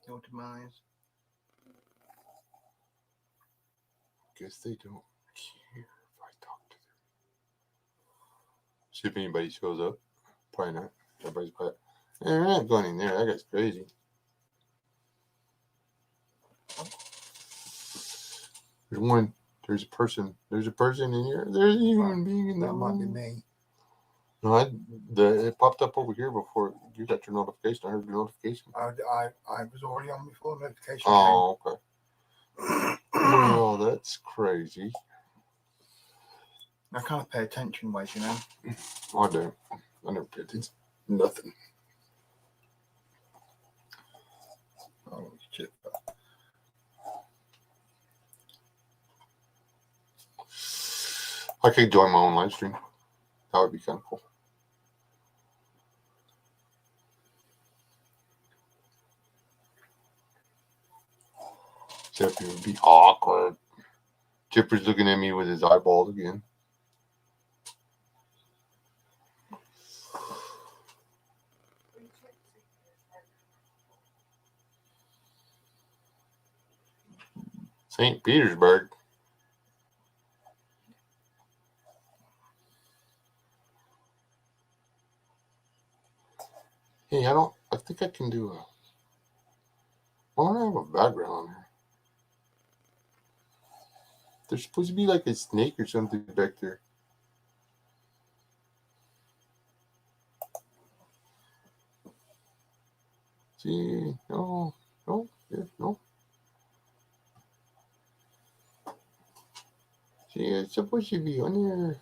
Your demise. Guess they don't care if I talk to them. See if anybody shows up. Probably not. Everybody's probably. They're not going in there. That guy's crazy. There's one. There's a person. There's a person in here. There's a human being in there. That might be me. No, it popped up over here before you got your notification. I heard your notification. I was already on before notification Oh, okay. Well, that's crazy. I can't pay attention, ways, you know. I don't. I never pay attention. Nothing. Oh, shit. I could join my own live stream. That would be kind of cool. Except it would be awkward. Chipper's looking at me with his eyeballs again. St. Petersburg. Hey, I think I can do a. Why don't I have a background on here? There's supposed to be like a snake or something back there. See, no, yeah, no. See, it's supposed to be on here.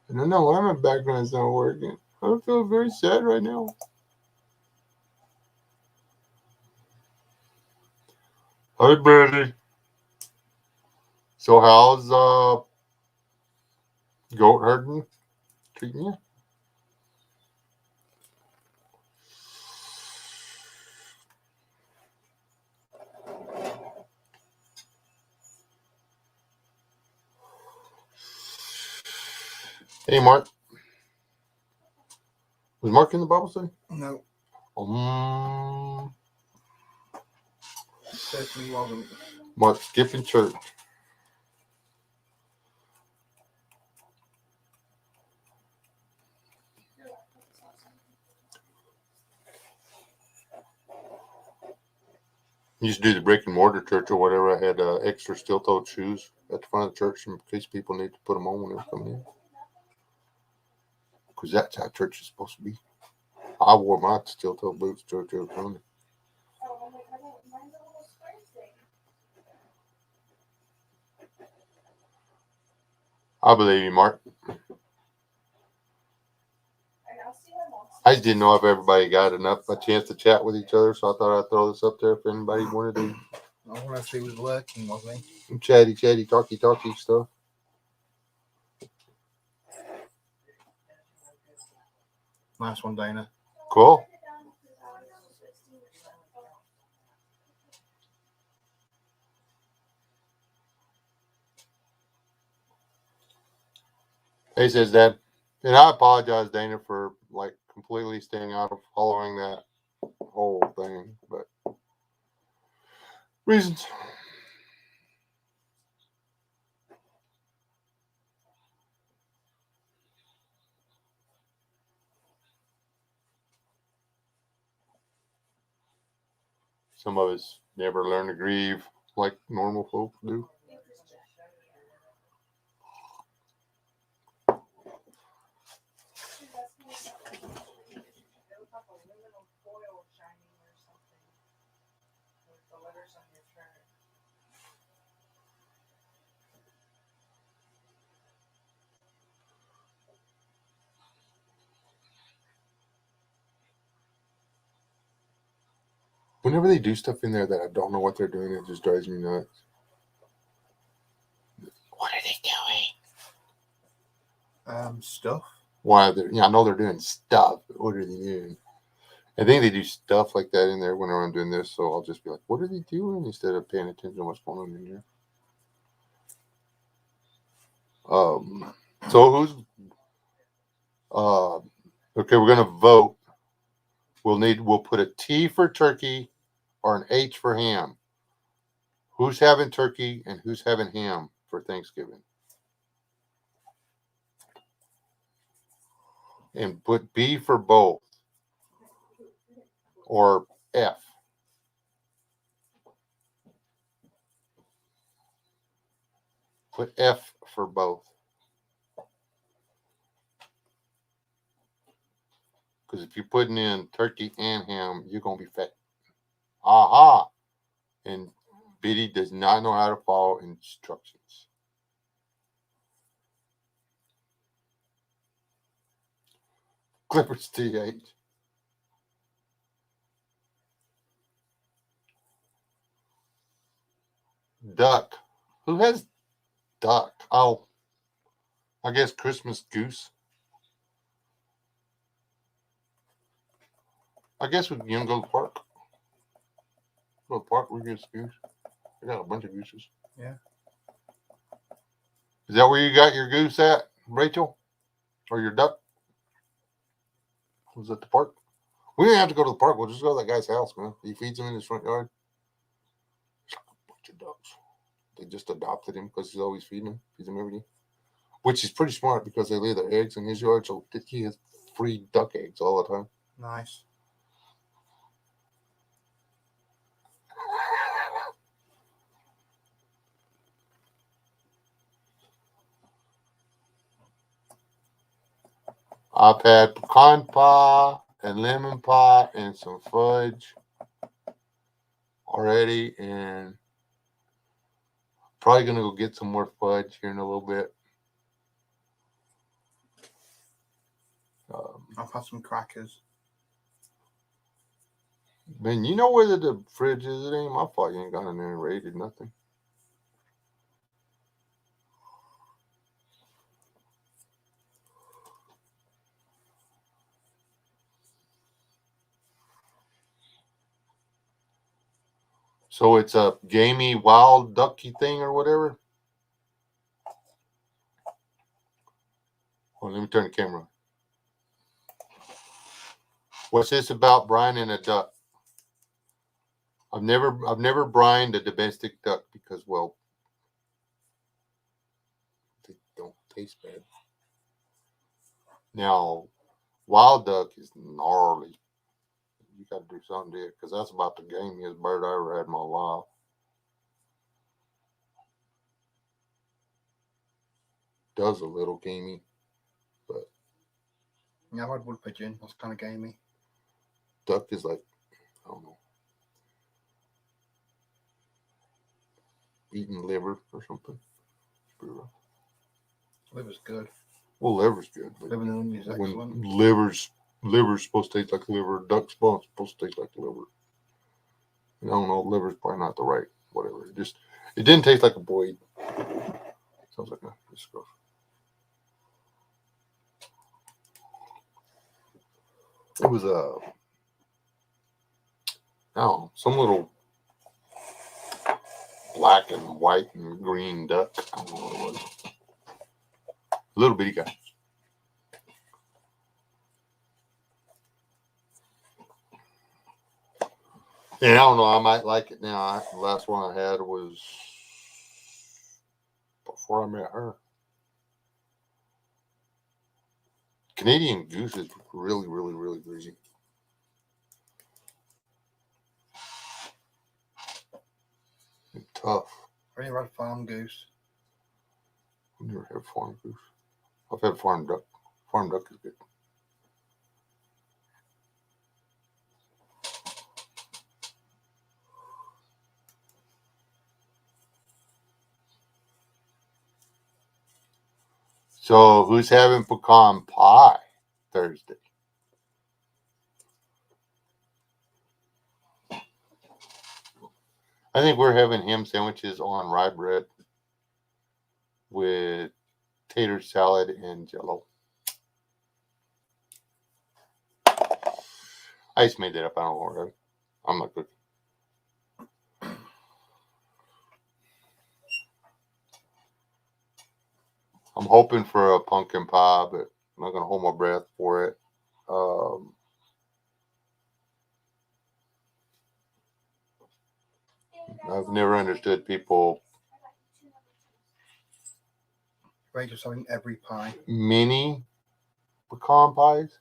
I don't know why my background's not working. I feel very sad right now. Hi, Betty. So how's goat herding treating you? Hey, Mark. Was Mark in the Bible study? No. Certainly wasn't. Mark skipping church. Used to do the brick and mortar church or whatever. I had extra steel-toed shoes at the front of the church in case people need to put them on when they're coming in. Because that's how church is supposed to be. I wore my steel-toed boots to church every Sunday. I believe you, Mark. I just didn't know if everybody got a chance to chat with each other, so I thought I'd throw this up there if anybody wanted to. I wonder if he was working, wasn't he? Chatty, talky stuff. Nice one, Dana. Cool. Hey, says Dad. And I apologize, Dana, for like completely staying out of following that whole thing, but reasons. Some of us never learn to grieve like normal folks do. Whenever they do stuff in there that I don't know what they're doing, it just drives me nuts. What are they doing? Stuff. Why? I know they're doing stuff. But what are they doing? I think they do stuff like that in there whenever I'm doing this, so I'll just be like, what are they doing? Instead of paying attention to what's going on in here. So who's okay, we're gonna vote. We'll put a T for turkey or an H for ham. Who's having turkey and who's having ham for Thanksgiving? And put B for both or F. Put F for both. Because if you're putting in turkey and ham, you're going to be fat. Aha! And Biddy does not know how to follow instructions. Clippers TH. Duck. Who has duck? Oh, I guess Christmas goose. I guess we can go to the park. Go to the park, we get a goose. I got a bunch of gooses. Yeah. Is that where you got your goose at, Rachel? Or your duck? Was at the park? We didn't have to go to the park. We'll just go to that guy's house, man. He feeds them in his front yard. A bunch of ducks. They just adopted him because he's always feeding them. Feeds them every day. Which is pretty smart because they lay their eggs in his yard, so he has free duck eggs all the time. Nice. I've had pecan pie and lemon pie and some fudge already, and probably gonna go get some more fudge here in a little bit. I've had some crackers. Man, you know where the fridge is? It ain't my fault. You ain't gone in there and raided nothing. So it's a gamey, wild, ducky thing or whatever. Well, let me turn the camera on. What's this about Brian and a duck? I've never brined a domestic duck because, well, they don't taste bad. Now, wild duck is gnarly. You got to do something to it because that's about the gamiest bird I ever had in my life. Does a little gamey, but Yeah, I've had wood pigeon. That's kind of gamey. duck is like, I don't know, eating liver or something. It's pretty rough. Liver's good. Well, liver's good, but Liver and onion is excellent. when liver's supposed to taste like liver, duck's supposed to taste like liver. I don't know, liver's probably not the right whatever. It didn't taste like a boiled. Sounds like this goes. It was I don't know, some little black and white and green duck. I don't know what it was. A little bitty guy. And I don't know, I might like it now. The last one I had was before I met her. Canadian goose is really, really, really greasy. And tough. I've never had farm goose. I've never had farm goose. I've had farm duck. Farm duck is good. So who's having pecan pie Thursday? I think we're having ham sandwiches on rye bread with tater salad and jello. I just made that up. I don't know what I'm not good. I'm hoping for a pumpkin pie, but I'm not gonna hold my breath for it. I've never understood people Rage of having every pie. mini pecan pies.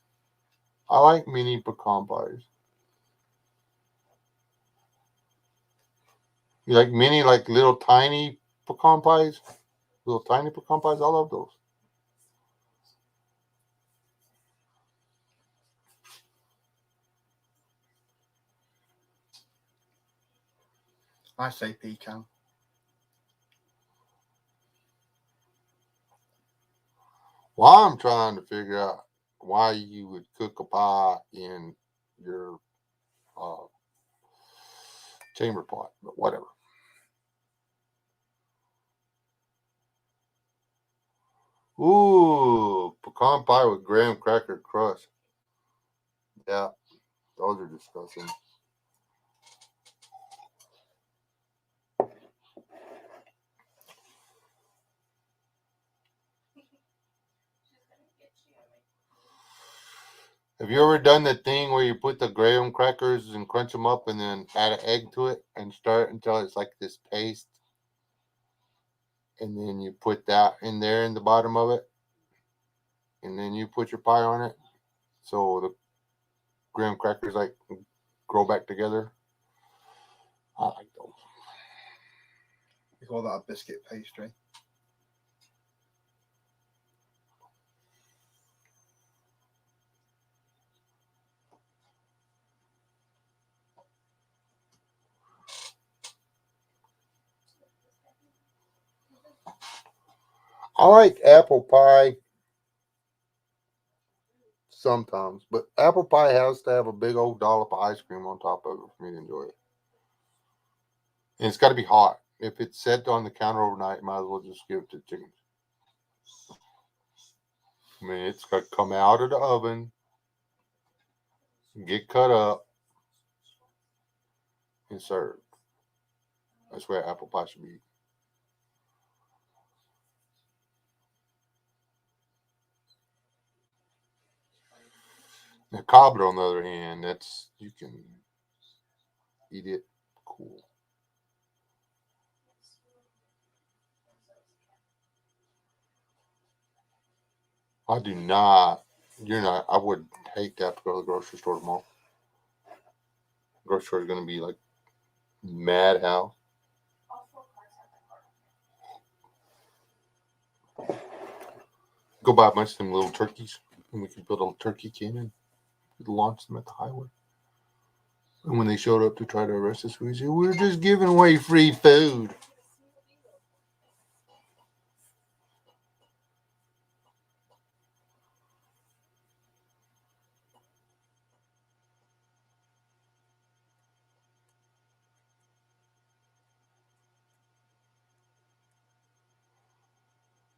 I like mini pecan pies. You like mini, like little tiny pecan pies? Little tiny pecan pies? I love those. I say pecan. Well, I'm trying to figure out why you would cook a pie in your chamber pot, but whatever. Ooh, pecan pie with graham cracker crust. Yeah, those are disgusting. Have you ever done the thing where you put the graham crackers and crunch them up and then add an egg to it and stir it until it's like this paste? And then you put that in there in the bottom of it. And then you put your pie on it. So the graham crackers like grow back together. I like those. We call that a biscuit pastry. I like apple pie sometimes, but apple pie has to have a big old dollop of ice cream on top of it for me to enjoy it. And it's got to be hot. If it's set on the counter overnight, you might as well just give it to chickens. I mean, it's got to come out of the oven, get cut up, and served. That's where apple pie should be. Now, cobbler, on the other hand, that's you can eat it cool. I do not. You're not. I would hate to have to go to the grocery store tomorrow. Grocery store is going to be like madhouse. Go buy a bunch of them little turkeys, and we can build a turkey cannon. Launch them at the highway. And when they showed up to try to arrest us, we said, "We're just giving away free food."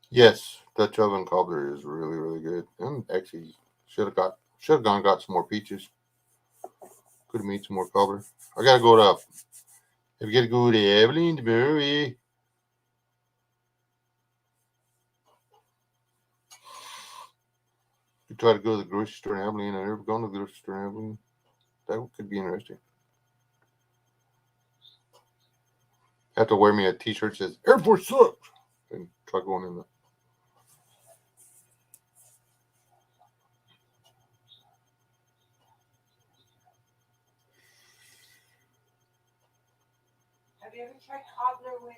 Yes, Dutch oven cobbler is really, really good. And actually, should have gone and got some more peaches. Could have made some more cobbler. I gotta go to. If you gotta go to Evelyn tomorrow, eh? You try to go to the grocery store in Abilene. I've never gone to the grocery store in Abilene. That could be interesting. Have to wear me a T-shirt that says "Air Force sucks" and try going in there. Have you ever tried cobbler with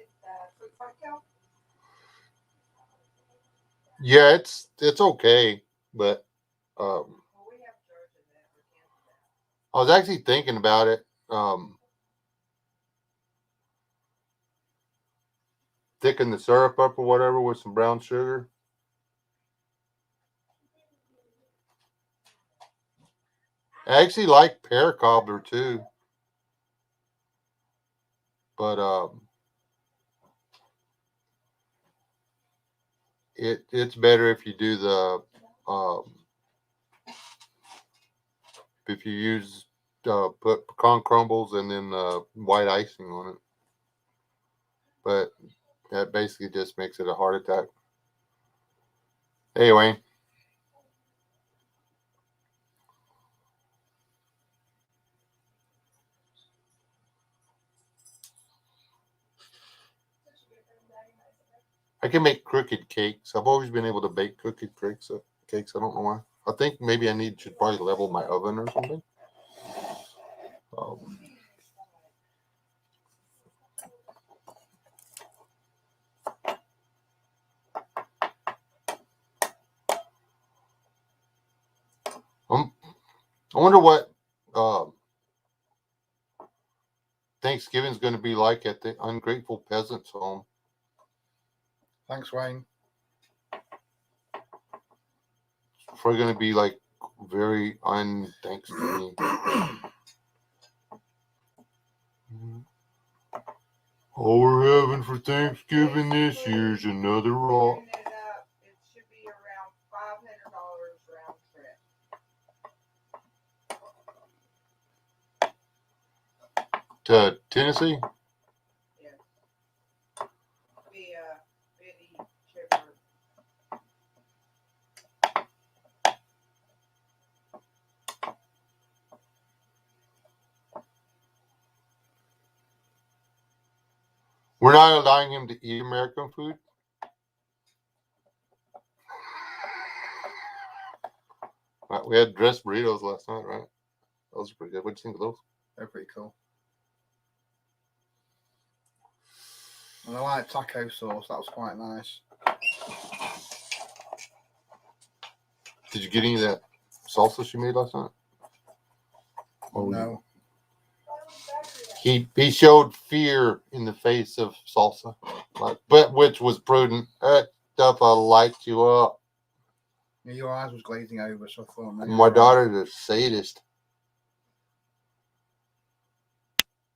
fruit cocktail? Yeah, it's okay, but Well, we have jars of that or cans of that. I was actually thinking about it. Thicken the syrup up or whatever with some brown sugar. I actually like pear cobbler too, but it's better if you do the if you use put pecan crumbles and then white icing on it. But that basically just makes it a heart attack. Hey, Wayne. I can make crooked cakes. I've always been able to bake crooked cakes. I don't know why. I think maybe I should probably level my oven or something. I wonder what Thanksgiving's going to be like at the Ungrateful Peasants home. Thanks, Wayne. It's probably going to be like very un-Thanksgiving. All we're having for Thanksgiving this year is another rock. It should be around $500 round trip. To Tennessee? Yes. Via Biddy Chipper. We're not allowing him to eat American food? We had dressed burritos last night, right? Those are pretty good. What'd you think of those? They're pretty cool. And I like taco sauce. That was quite nice. Did you get any of that salsa she made last night? Oh, no. He showed fear in the face of salsa, but which was prudent. That stuff will light you up. Yeah, your eyes was glazing over, so I thought maybe. My daughter's a sadist.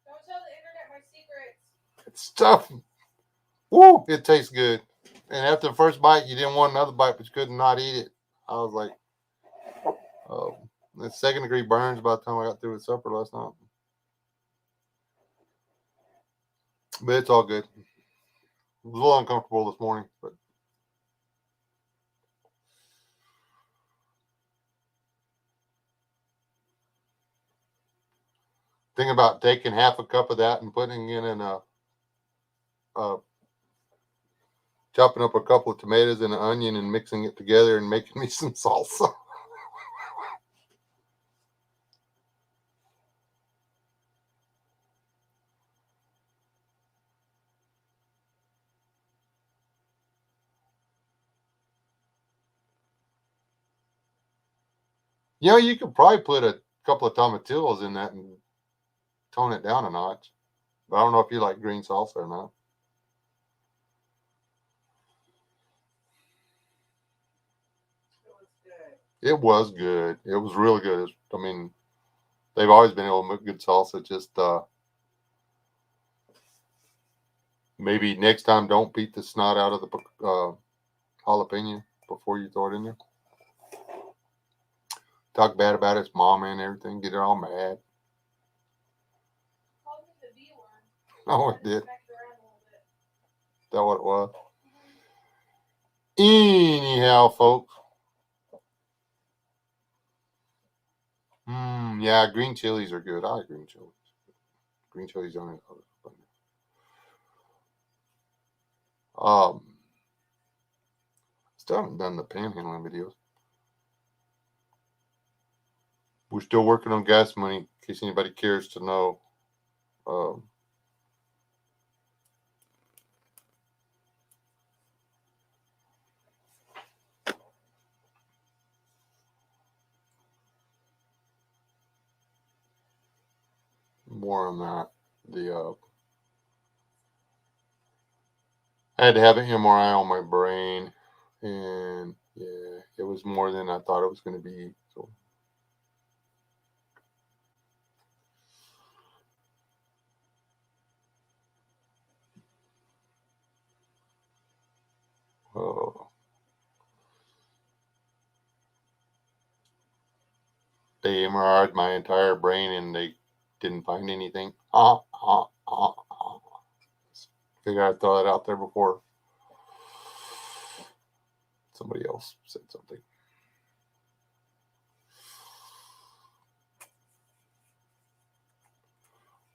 Don't tell the internet my secrets. It's stuff. Woo! It tastes good. And after the first bite, you didn't want another bite, but you could not eat it. I was like, oh, the second degree burns by the time I got through with supper last night. But it's all good. It was a little uncomfortable this morning, but think about taking half a cup of that and putting it in chopping up a couple of tomatoes and an onion and mixing it together and making me some salsa. You know, you could probably put a couple of tomatillos in that and tone it down a notch. But I don't know if you like green salsa or not. It was good. It was really good. I mean, they've always been able to make good salsa. Just maybe next time don't beat the snot out of the jalapeno before you throw it in there. Talk bad about its mama and everything. Get her all mad. Oh, it did. Is that what it was? Anyhow, folks. Yeah, green chilies are good. I like green chilies. Green chilies on it. Still haven't done the panhandling videos. We're still working on gas money, in case anybody cares to know. More on that. I had to have an MRI on my brain, and yeah, it was more than I thought it was going to be. So, they MRI'd my entire brain, and they didn't find anything. Figure I'd throw that out there before Somebody else said something.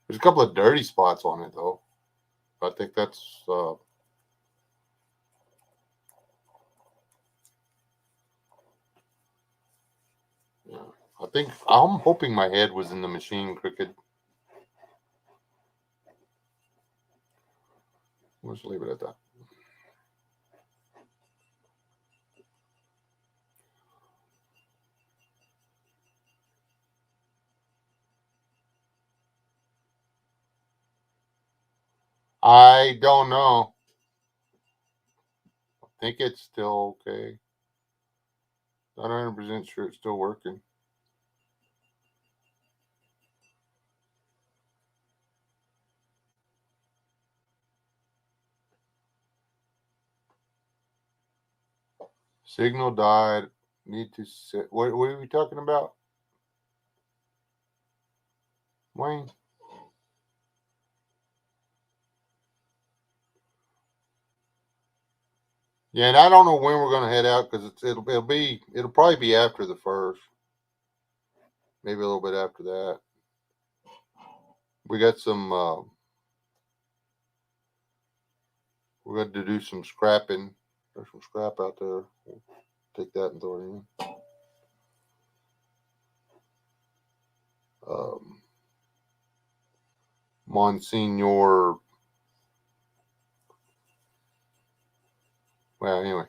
There's a couple of dirty spots on it, though. I think that's yeah. I'm hoping my head was in the machine crooked. Let's leave it at that. I don't know. I think it's still okay. Not 100% sure it's still working. Signal died. Need to set. What are we talking about, Wayne? Yeah, and I don't know when we're going to head out because it'll probably be after the 1st, maybe a little bit after that. We got some. We're going to do some scrapping. There's some scrap out there. We'll take that and throw it in. Monsignor. Well, anyway.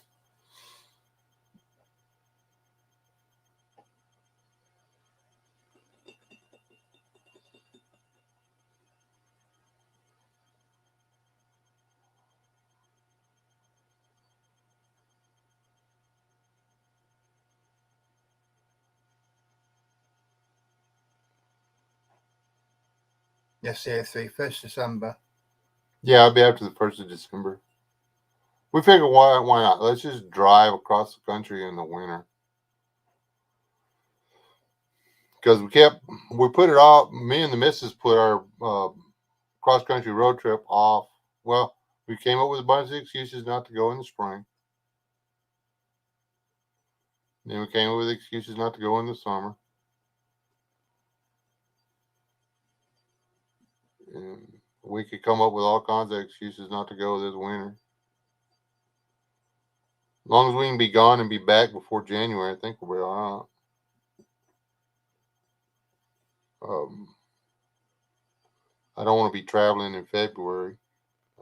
Yes, yeah, 1st December. Yeah, I'll be after the 1st of December. We figured why not? Let's just drive across the country in the winter. Because we put it off. Me and the missus put our cross country road trip off. Well, we came up with a bunch of excuses not to go in the spring. Then we came up with excuses not to go in the summer. And we could come up with all kinds of excuses not to go this winter. As long as we can be gone and be back before January, I think we'll be all right. I don't want to be traveling in February.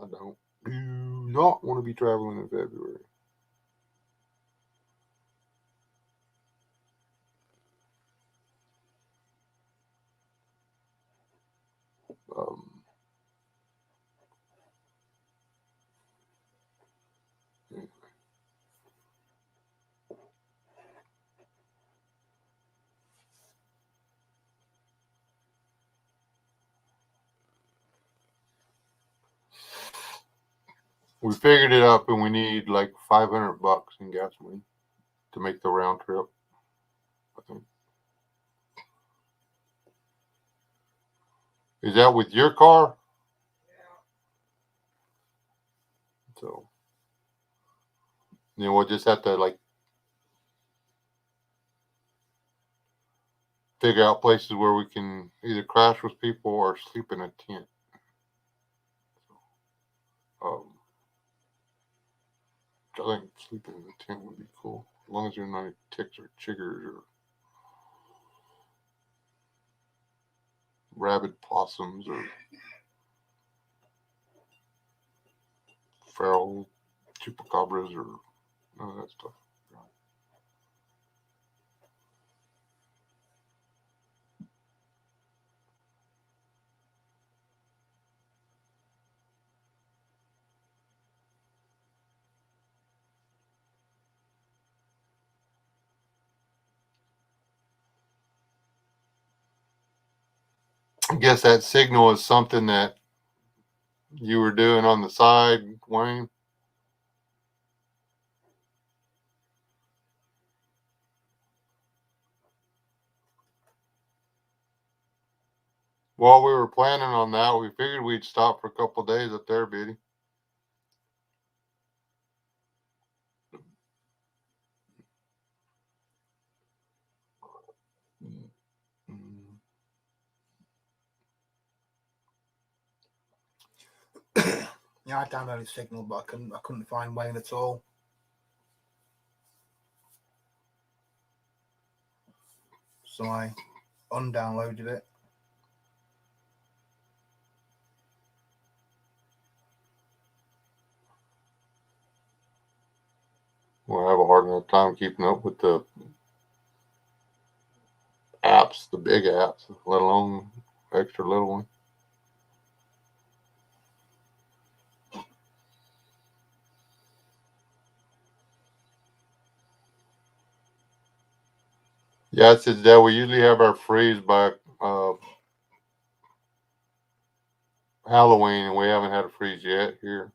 I do not want to be traveling in February. We figured it up, and we need like $500 in gasoline to make the round trip. I think. Is that with your car? Yeah. So, we'll just have to figure out places where we can either crash with people or sleep in a tent. I think sleeping in a tent would be cool, as long as there are not any ticks or chiggers or rabid possums or feral chupacabras or none of that stuff. I guess that signal is something that you were doing on the side, Wayne. While we were planning on that, we figured we'd stop for a couple of days up there, Biddy. Yeah, I downloaded Signal, but I couldn't find Wayne at all. So I undownloaded it. We'll have a hard enough time keeping up with the apps, the big apps, let alone extra little one. Yeah, it says that we usually have our freeze by Halloween, and we haven't had a freeze yet here.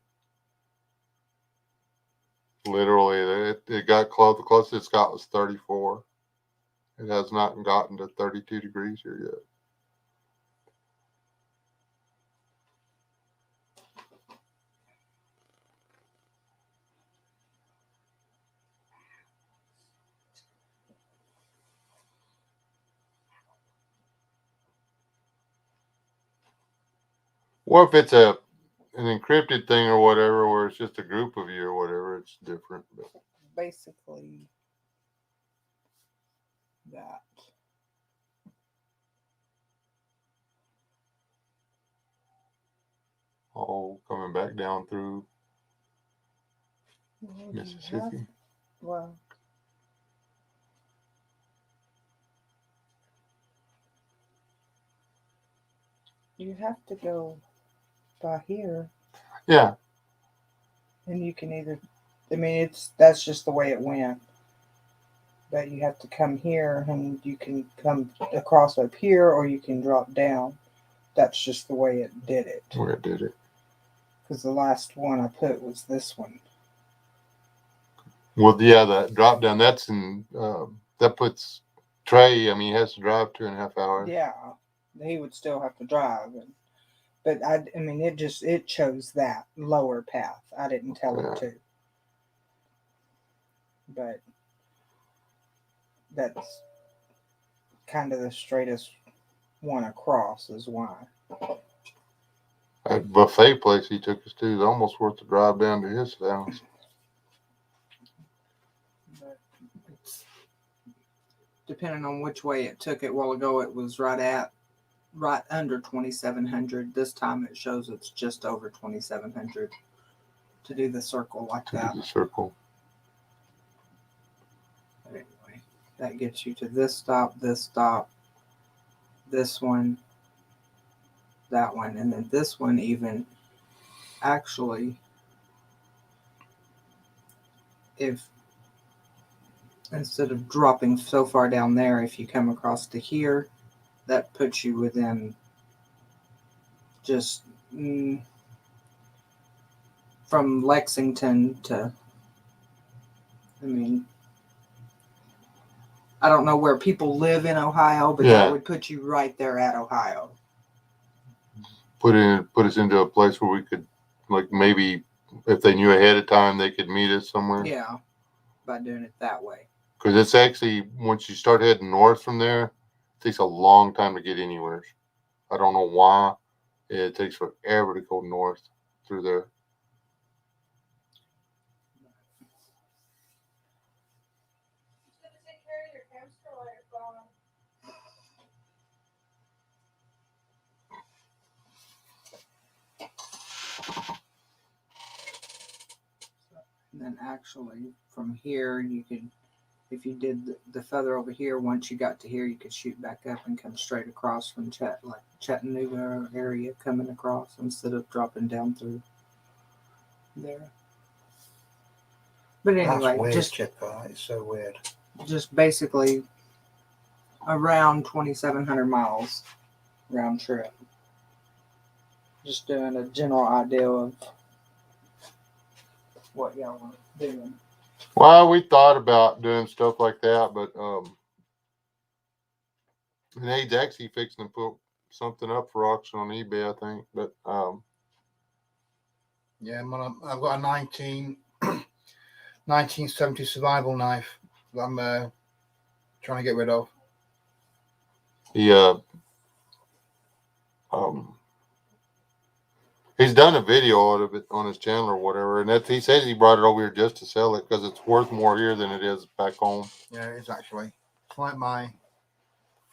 Literally, it got close. The closest it's got was 34. It has not gotten to 32 degrees here yet. Or if it's an encrypted thing or whatever, where it's just a group of you or whatever, it's different. But Basically, that. all coming back down through Well, Mississippi. Well, you have to go by here, Yeah, and you can either. I mean, that's just the way it went. But you have to come here, and you can come across up here, or you can drop down. That's just the way it did it. where it did it. Because the last one I put was this one. Well, yeah, that drop down, that's in, that puts Trey, I mean, he has to drive 2.5 hours. Yeah, he would still have to drive, but I mean, it chose that lower path. I didn't tell Yeah. it to, but that's kind of the straightest one across is why. That buffet place he took us to is almost worth the drive down to his house. But it's, depending on which way it took it a while ago, it was right under 2,700. This time it shows it's just over 2,700 to do the circle like To that. do the circle. But anyway, that gets you to this stop, this one, that one, and then this one even actually, if instead of dropping so far down there, if you come across to here, that puts you within just from Lexington to, I mean, I don't know where people live in Ohio, but Yeah. that would put you right there at Ohio. Put us into a place where we could, like, maybe if they knew ahead of time, they could meet us somewhere. Yeah, by doing it that way. Because it's actually, once you start heading north from there, it takes a long time to get anywhere. I don't know why. It takes forever to go north through there. Who's gonna take care of your hamster while you're gone? And then actually from here, you could, if you did the feather over here, once you got to here, you could shoot back up and come straight across from Chattanooga area coming across instead of dropping down through there. But anyway, That's weird, just Chipper. It's so weird. just basically around 2,700 miles round trip. Just doing a general idea of what y'all want doing. Well, we thought about doing stuff like that, but Nade's actually fixing to put something up for auction on eBay, I think. But Yeah, man, I've got a 1970 survival knife that I'm trying to get rid of. he He's done a video out of it on his channel or whatever, and he says he brought it over here just to sell it because it's worth more here than it is back home. Yeah, it is actually. It's like my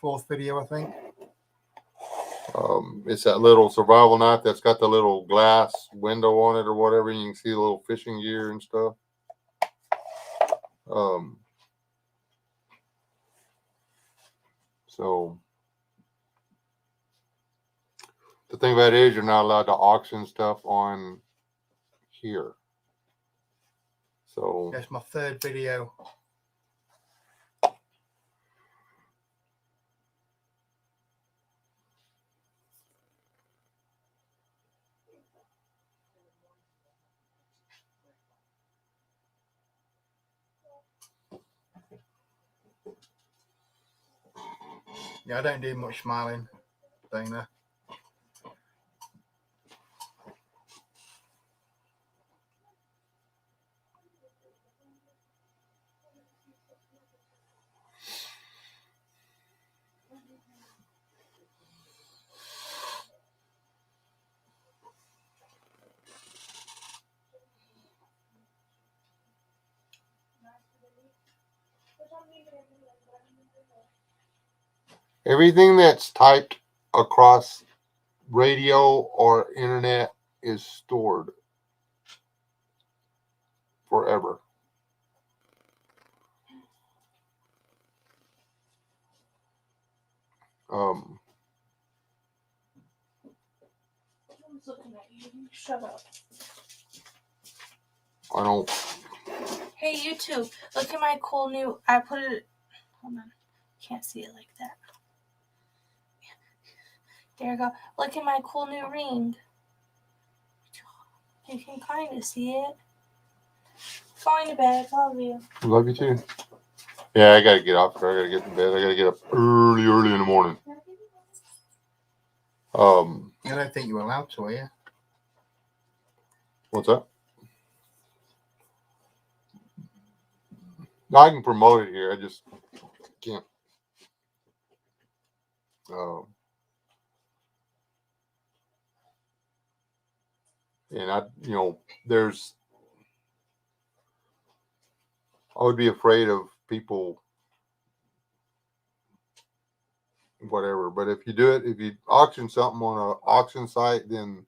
4th video, I think. It's that little survival knife that's got the little glass window on it or whatever. And you can see the little fishing gear and stuff. So the thing about it is you're not allowed to auction stuff on here. So That's my 3rd video. Yeah, I don't do much smiling, Dana. everything that's typed across radio or internet is stored forever. Someone's looking at you. Shut up. I don't. Hey, you two. Look at my cool new. I put it. Hold on. Can't see it like that. There you go. Look at my cool new ring. You can kind of see it. Going to bed. Love you. Love you too. Yeah, I gotta get off. I gotta get in bed. I gotta get up early in the morning. I don't think you're allowed to, are you? What's that? I can promote it here. I just can't. And I would be afraid of people, whatever. But if you auction something on an auction site, then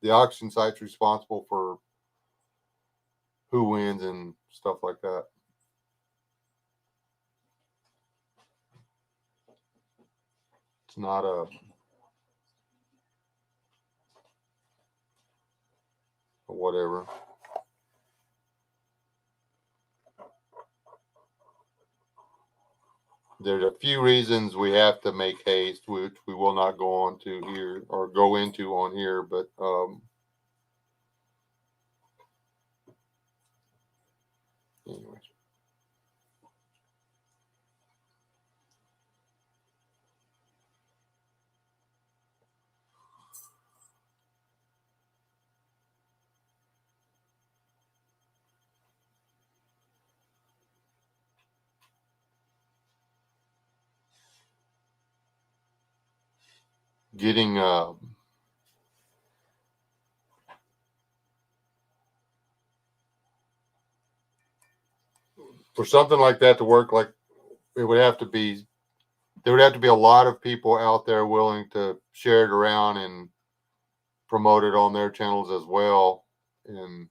the auction site's responsible for who wins and stuff like that. It's not a whatever. There's a few reasons we have to make haste, which we will not go on to here or go into on here, but anyways. Getting for something like that to work, like there would have to be a lot of people out there willing to share it around and promote it on their channels as well. And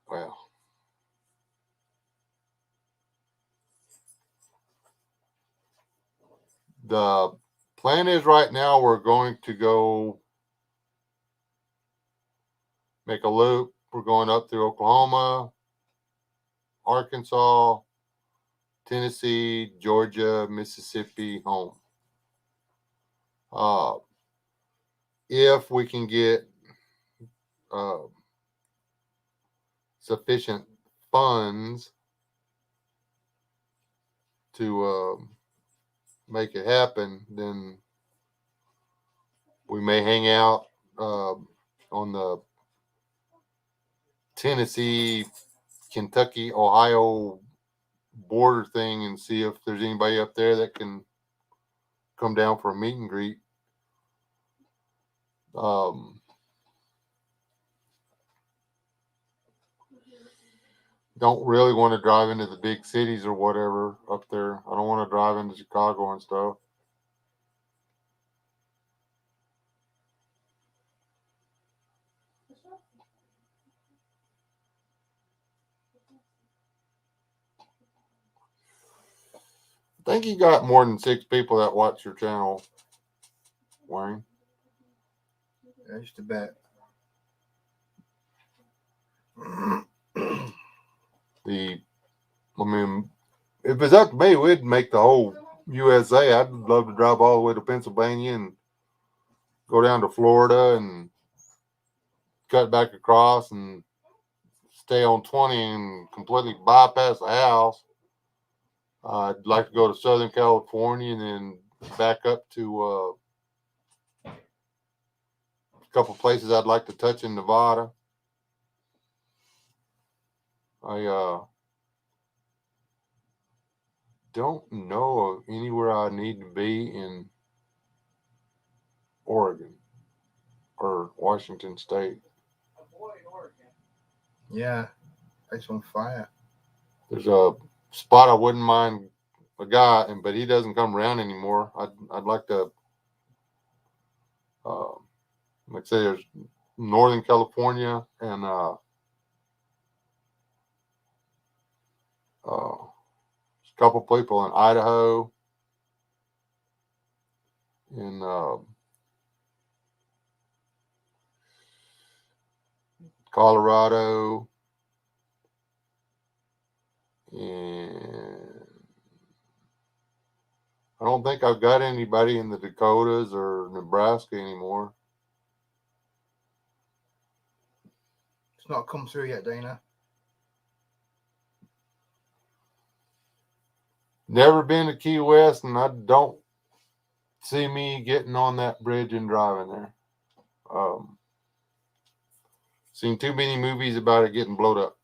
well, the plan is right now we're going to go make a loop. We're going up through Oklahoma, Arkansas, Tennessee, Georgia, Mississippi, home. If we can get sufficient funds to make it happen, then we may hang out on the Tennessee, Kentucky, Ohio border thing and see if there's anybody up there that can come down for a meet and greet. Don't really want to drive into the big cities or whatever up there. I don't want to drive into Chicago and stuff. I think you got more than 6 people that watch your channel, Wayne. I used to bet. I mean, if it's up to me, we'd make the whole USA. I'd love to drive all the way to Pennsylvania and go down to Florida and cut back across and stay on 20 and completely bypass the house. I'd like to go to Southern California and then back up to a couple places I'd like to touch in Nevada. I don't know of anywhere I need to be in Oregon or Washington State. Avoid Oregon. Yeah, it's on fire. There's a spot I wouldn't mind a guy, but he doesn't come around anymore. I'd like to, like I say, there's Northern California and a couple people in Idaho and Colorado and I don't think I've got anybody in the Dakotas or Nebraska anymore. It's not come through yet, Dana. Never been to Key West, and I don't see me getting on that bridge and driving there. Seen too many movies about it getting blown up.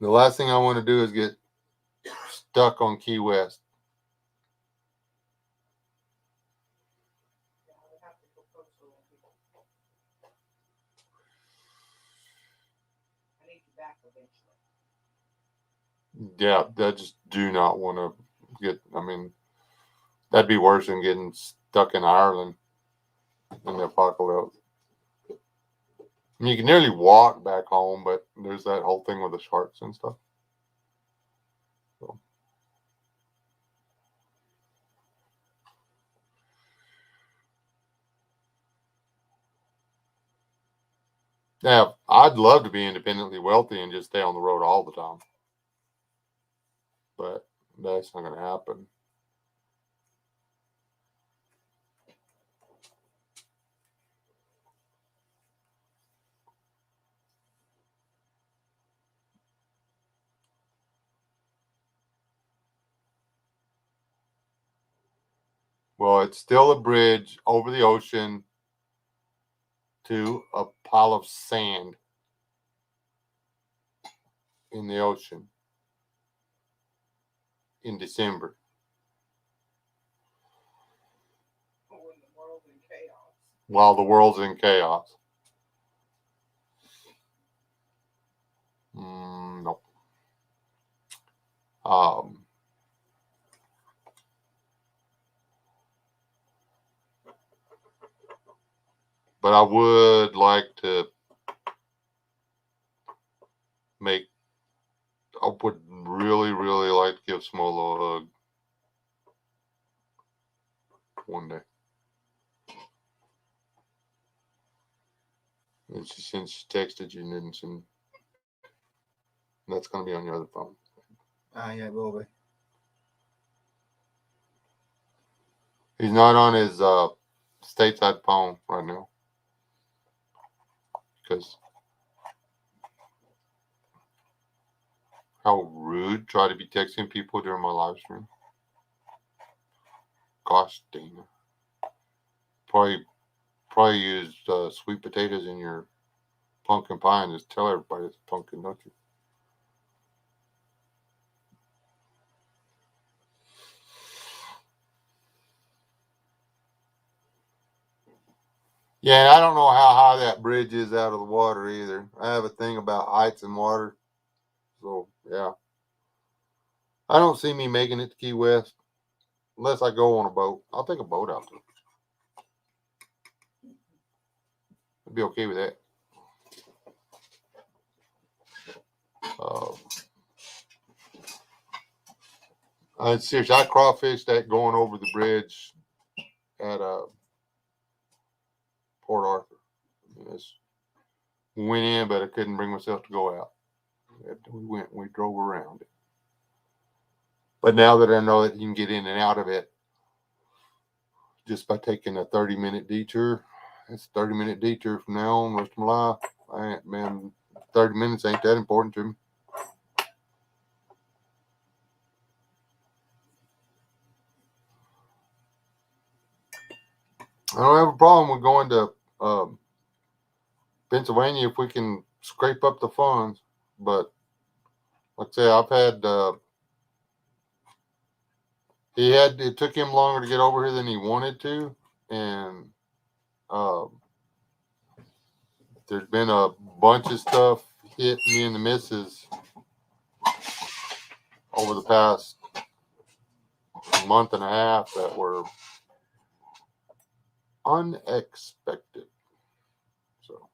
The last thing I want to do is get stuck on Key West. Yeah, I just do not want to get. I mean, that'd be worse than getting stuck in Ireland in the apocalypse. I mean, you can nearly walk back home, but there's that whole thing with the sharks and stuff. So. Yeah, I'd love to be independently wealthy and just stay on the road all the time. But that's not going to happen. Well, it's still a bridge over the ocean to a pile of sand in the ocean in December. While the world's in chaos. No. But I would like to I would really, really like to give Smolo a hug one day. And since she texted you, and that's going to be on your other phone. Yeah, it will be. He's not on his stateside phone right now. Because how rude. Try to be texting people during my live stream. Gosh, Dana. Probably use sweet potatoes in your pumpkin pie and just tell everybody it's pumpkin, don't you? Yeah, and I don't know how high that bridge is out of the water either. I have a thing about heights and water. So, yeah. I don't see me making it to Key West unless I go on a boat. I'll take a boat out there. I'd be okay with that. Seriously, I crawfished that going over the bridge at Port Arthur. We went in, but I couldn't bring myself to go out. We drove around it. But now that I know that you can get in and out of it just by taking a 30-minute detour, it's a 30-minute detour from now on, rest of my life. Man, 30 minutes ain't that important to me. I don't have a problem with going to Pennsylvania if we can scrape up the funds. But like I say, I've had it took him longer to get over here than he wanted to, and there's been a bunch of stuff hit me and the missus over the past month and a half that were unexpected. So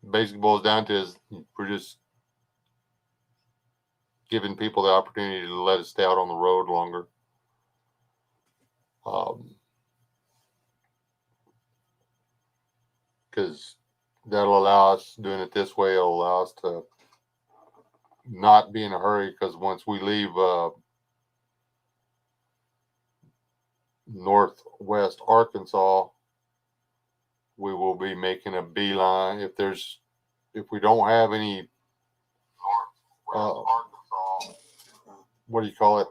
basically boils down to is we're just giving people the opportunity to let us stay out on the road longer. Because that'll allow us, doing it this way, will allow us to not be in a hurry. Because once we leave northwest Arkansas, we will be making a beeline. If we don't have any, what do you call it?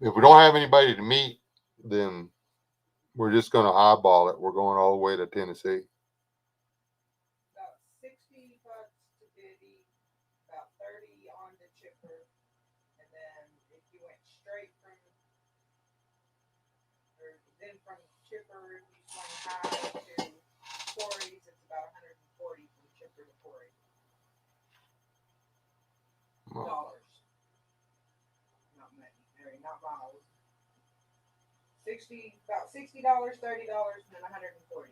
If we don't have anybody to meet, then we're just going to eyeball it. We're going all the way to Tennessee. About $60 to Biddy, about 30 on the chipper, and then if you went straight from chipper, if you swing high to Corey's, it's about 140 from chipper to Corey. Dollars. Not miles. About $60, $30, and then 140.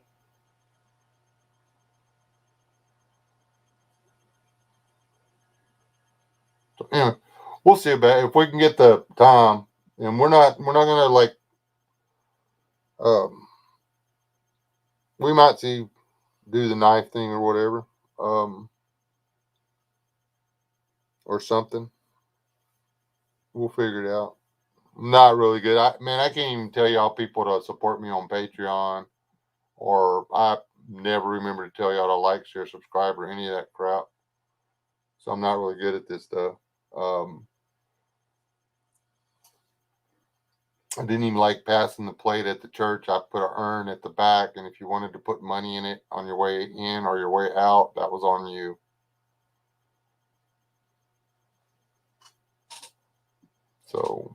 So anyway, we'll see about it. If we can get the time, and we're not gonna like we might do the knife thing or whatever, or something. We'll figure it out. Not really good. I can't even tell y'all people to support me on Patreon, or I never remember to tell y'all to like, share, subscribe, or any of that crap. So I'm not really good at this stuff. I didn't even like passing the plate at the church. I put an urn at the back, and if you wanted to put money in it on your way in or your way out, that was on you. So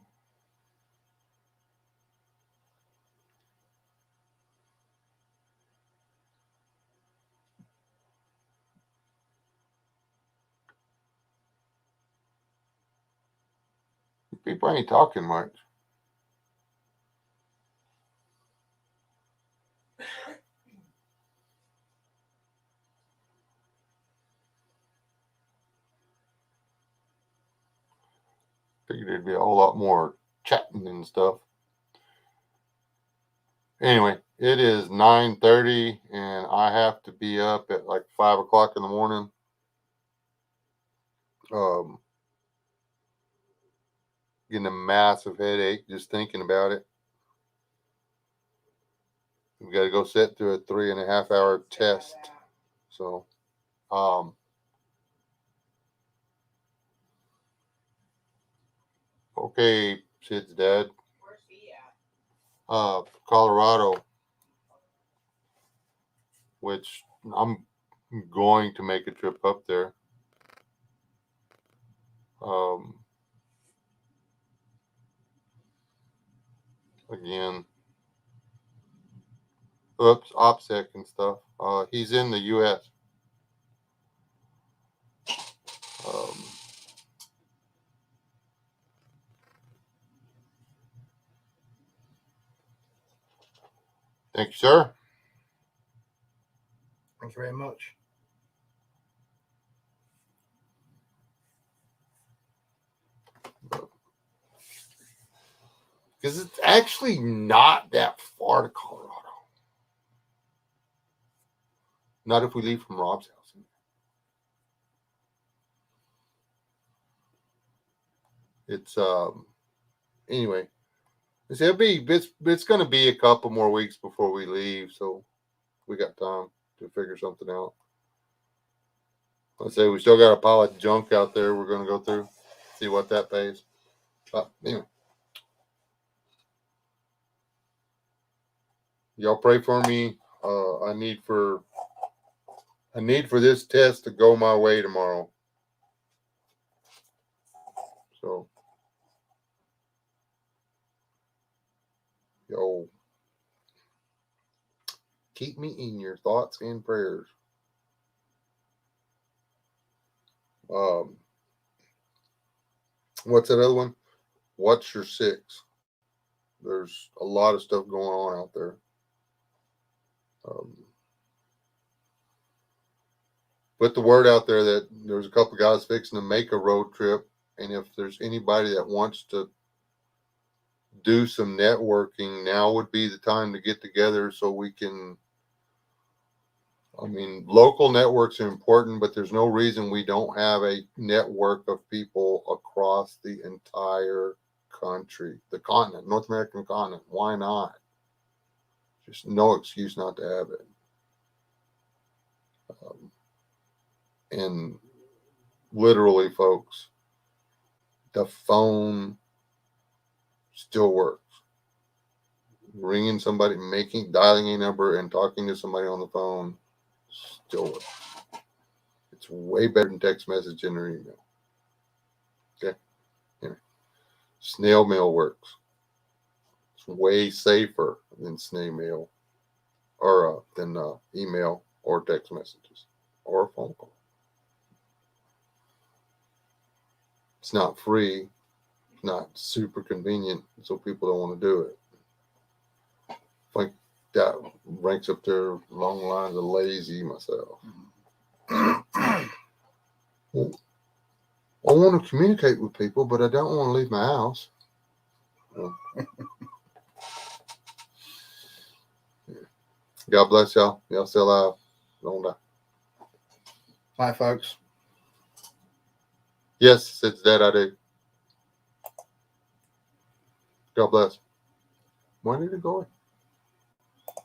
people ain't talking much. Figured there'd be a whole lot more chatting and stuff. Anyway, it is 9:30, and I have to be up at like 5 o'clock in the morning. Getting a massive headache just thinking about it. We've got to go sit through a 3.5 hour test. So, Okay, Sid's dad. Where's he at? Colorado, which I'm going to make a trip up there. Again, OPSEC and stuff. He's in the U.S. Thank you, sir. Thank you very much. Because it's actually not that far to Colorado. Not if we leave from Rob's house. It's anyway. It's going to be a couple more weeks before we leave, so we got time to figure something out. Let's say we still got a pile of junk out there we're going to go through, see what that pays. But anyway, y'all pray for me. I need for this test to go my way tomorrow. So, yo, keep me in your thoughts and prayers. What's that other one? What's your six? There's a lot of stuff going on out there. Put the word out there that there's a couple guys fixing to make a road trip, and if there's anybody that wants to do some networking, now would be the time to get together so we can. I mean, local networks are important, but there's no reason we don't have a network of people across the entire country, the continent, North American continent. Why not? Just no excuse not to have it. And literally, folks, the phone still works. Ringing somebody, dialing a number and talking to somebody on the phone still works. It's way better than text message and or email. Okay? Anyway, snail mail works. It's way safer than snail mail or than email or text messages or a phone call. It's not free. It's not super convenient, so people don't want to do it. I think that ranks up there along the lines of lazy myself. Well, I want to communicate with people, but I don't want to leave my house. Well, God bless y'all. Y'all still alive. Don't die. Bye, folks. Yes, it's that I do. God bless. Where did it go?